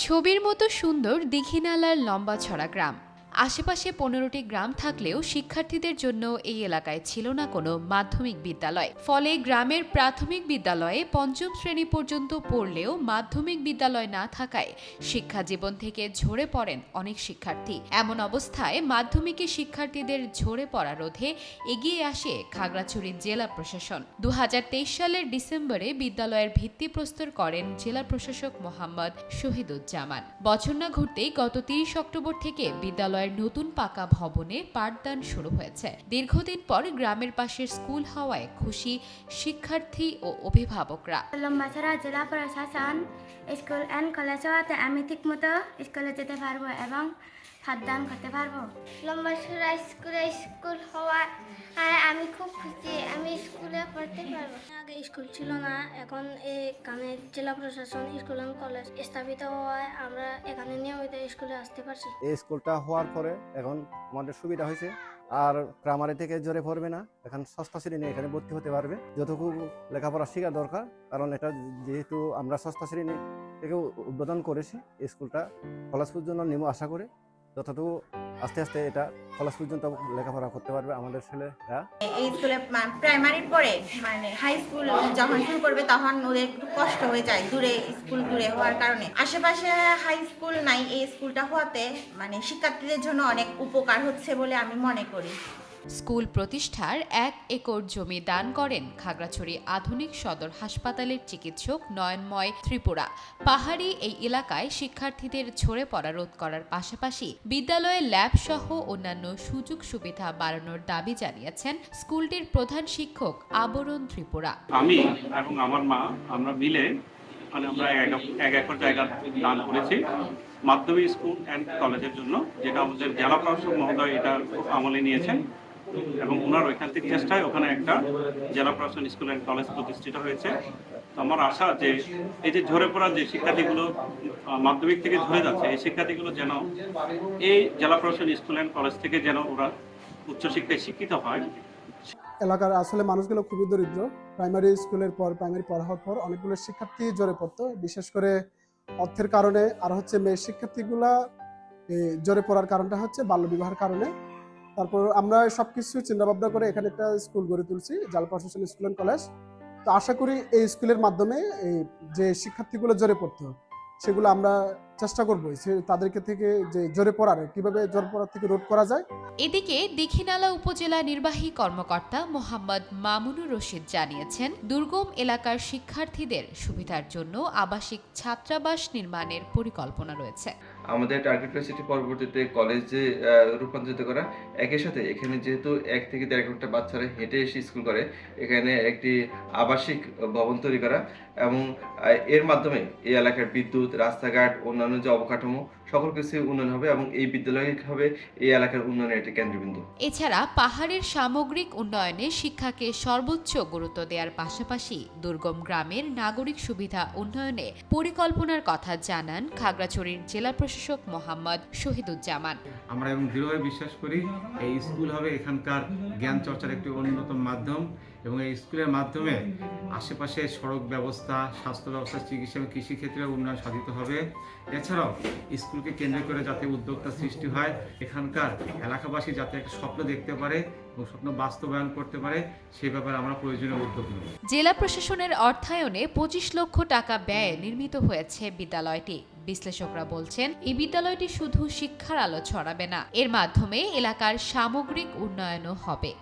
ছবির মতো সুন্দর দীঘিনালার লম্বাছড়া গ্রাম। আশেপাশে 15টি গ্রাম থাকলেও শিক্ষার্থীদের জন্য এই এলাকায় ছিল না কোনো মাধ্যমিক বিদ্যালয়। ফলে গ্রামের প্রাথমিক বিদ্যালয়ে পঞ্চম শ্রেণী পর্যন্ত পড়লেও মাধ্যমিক বিদ্যালয় না থাকায় শিক্ষা জীবন থেকে ঝরে পড়েন অনেক শিক্ষার্থী। এমন অবস্থায় মাধ্যমিকে শিক্ষার্থীদের ঝরে পড়া রোধে এগিয়ে আসে খাগড়াছড়ি জেলা প্রশাসন। 2023 সালের ডিসেম্বরে বিদ্যালয়ের ভিত্তিপ্রস্তর করেন জেলা প্রশাসক মোহাম্মদ শহীদুজ্জামান। বছর না ঘুরতেই গত 30 অক্টোবর থেকে বিদ্যালয় নতুন পাকা ভবনে পাঠদান শুরু হয়েছে। দীর্ঘদিন পর গ্রামের পাশের স্কুল হওয়ায় খুশি শিক্ষার্থী ও অভিভাবকরা। লম্বাছড়া জেলা প্রশাসন স্কুল অ্যান্ড কলেজ হওয়াতে আমি ঠিকমতো স্কুলে যেতে পারবো এবং পাঠদান করতে পারবো। লম্বাছড়া স্কুল হওয়া আমি খুব খুশি, আমি স্কুলে পড়তে পারবো। আগে স্কুল ছিল না, এখন এখানে জেলা প্রশাসন স্কুল অ্যান্ড কলেজ স্থাপিত হওয়ায় আমরা এখানে নিয়মিত স্কুলে আসতে পারছি। এই স্কুলটা হওয়ার পরে এখন আমাদের সুবিধা হয়েছে, আর প্রাইমারি থেকে জোরে পড়বে না, এখন ষষ্ঠ শ্রেণী এখানে ভর্তি হতে পারবে। যতটুকু লেখাপড়া শেখা দরকার, কারণ এটা যেহেতু আমরা ষষ্ঠ শ্রেণী থেকে উদ্বোধন করেছি, স্কুলটা কলেজ পর্যন্ত নিমো আশা করে যতটুকু আস্তে আস্তে এটা কলেজ পর্যন্ত লেখাপড়া করতে পারবে আমাদের ছেলেরা। এই স্কুলে প্রাইমারির পরে হাই স্কুল যখন শুরু করবে তখন ওদের একটু কষ্ট হয়ে যায়, স্কুল দূরে হওয়ার কারণে। আশেপাশে হাই স্কুল নাই, এই স্কুলটা হওয়াতে শিক্ষার্থীদের জন্য অনেক উপকার হচ্ছে বলে আমি মনে করি। স্কুল প্রতিষ্ঠার 1 একর জমি দান করেন খাগড়াছড়ি আধুনিক সদর হাসপাতালের চিকিৎসক নয়নময় ত্রিপুরা। পাহাড়ি এই এলাকায় শিক্ষার্থীদের ঝরে পড়া রোধ করার পাশাপাশি বিদ্যালয়ে ল্যাব সহ অন্যান্য সুযোগ সুবিধা বাড়ানোর দাবি জানিয়েছেন স্কুলটির প্রধান শিক্ষক আবরণ ত্রিপুরা। আমি এবং আমার মা আমরা মিলে আমরা 1 একর জায়গা দান করেছি মাধ্যমিক স্কুল অ্যান্ড কলেজের জন্য, যেটা আমাদের জেলা প্রশাসক মহোদয় এটা খুব আমলে নিয়েছেন এবং ওনার ঐকান্তিক চেষ্টায় ওখানে একটা জেলা প্রশাসন স্কুল অ্যান্ড কলেজ প্রতিষ্ঠিত হয়েছে। আমার আশা যে এই যে ঝরে পড়া যে শিক্ষার্থীগুলো মাধ্যমিক থেকে ঝরে যাচ্ছে, এই শিক্ষার্থীগুলো যেন এই জেলা প্রশাসন স্কুল অ্যান্ড কলেজ থেকে যেন ওরা উচ্চশিক্ষায় শিক্ষিত হয়। এলাকার আসলে মানুষগুলো খুবই দরিদ্র। প্রাইমারি স্কুলের পর প্রাইমারি পড়া হওয়ার পর অনেকগুলো শিক্ষার্থী ঝরে পড়তো, বিশেষ করে অর্থের কারণে। আর হচ্ছে মেয়ে শিক্ষার্থীগুলা ঝরে পড়ার কারণটা হচ্ছে বাল্যবিবাহের কারণে। তারপর আমরা সবকিছু চিন্তা ভাবনা করে এখানে একটা স্কুল গড়ে তুলছি, জেলা প্রশাসন স্কুল অ্যান্ড কলেজ। তো আশা করি এই স্কুলের মাধ্যমে যে শিক্ষার্থীগুলো ঝরে পড়তো সেগুলো আমরা চেষ্টা করবো তাদেরকে থেকে যে ঝরে পড়ার কিভাবে ঝরে পড়ার থেকে রোধ করা যায়। এদিকে দীঘিনালা উপজেলা নির্বাহী কর্মকর্তা মোহাম্মদ মামুনুর রশিদ জানিয়েছেন, দুর্গম এলাকার শিক্ষার্থীদের সুবিধার জন্য আবাসিক ছাত্রাবাস নির্মাণের পরিকল্পনা রয়েছে। আমাদের টার্গেট রয়েছে পরবর্তীতে কলেজে রূপান্তরিত করা। একই সাথে এখানে যেহেতু 1 থেকে 1.5 ঘন্টা বাচ্চারা হেঁটে এসে স্কুল করে, এখানে একটি আবাসিক ভবন তৈরি করা এবং এর মাধ্যমে এই এলাকার বিদ্যুৎ, রাস্তাঘাট, অন্যান্য যে অবকাঠামো সকল কিছু উন্নয়ন হবে এবং এই বিদ্যালয় হবে এই এলাকার উন্নয়নের একটি কেন্দ্রবিন্দু। এছাড়া পাহাড়ের সামগ্রিক উন্নয়নে শিক্ষাকে সর্বোচ্চ গুরুত্ব দেওয়ার পাশাপাশি দুর্গম গ্রামের নাগরিক সুবিধা উন্নয়নে পরিকল্পনার কথা জানান খাগড়াছড়ির জেলা প্রশাসক মোহাম্মদ শহীদুজ্জামান। আমরা এবং দৃঢ়ভাবে বিশ্বাস করি এই স্কুল হবে এখানকার জ্ঞান চর্চার একটি অন্যতম মাধ্যম এবং এই স্কুলের মাধ্যমে আশেপাশে সড়ক ব্যবস্থা, স্বাস্থ্য ব্যবস্থা, চিকিৎসা এবং কৃষিক্ষেত্রে উন্নয়ন সাধিত হবে। এছাড়াও স্কুলকে কেন্দ্র করে যাতে উদ্যোক্তা সৃষ্টি হয়, এখানকার এলাকাবাসী যাতে একটা স্বপ্ন দেখতে পারে এবং স্বপ্ন বাস্তবায়ন করতে পারে, সেই ব্যাপারে আমরা প্রয়োজনীয় উদ্যোগ নেব। জেলা প্রশাসনের অর্থায়নে 25 লক্ষ টাকা ব্যয়ে নির্মিত হয়েছে বিদ্যালয়টি। বিশ্লেষকরা বলছেন, এই বিদ্যালয়টি শুধু শিক্ষার আলো ছড়াবে না, এর মাধ্যমে এলাকার সামগ্রিক উন্নয়নও হবে।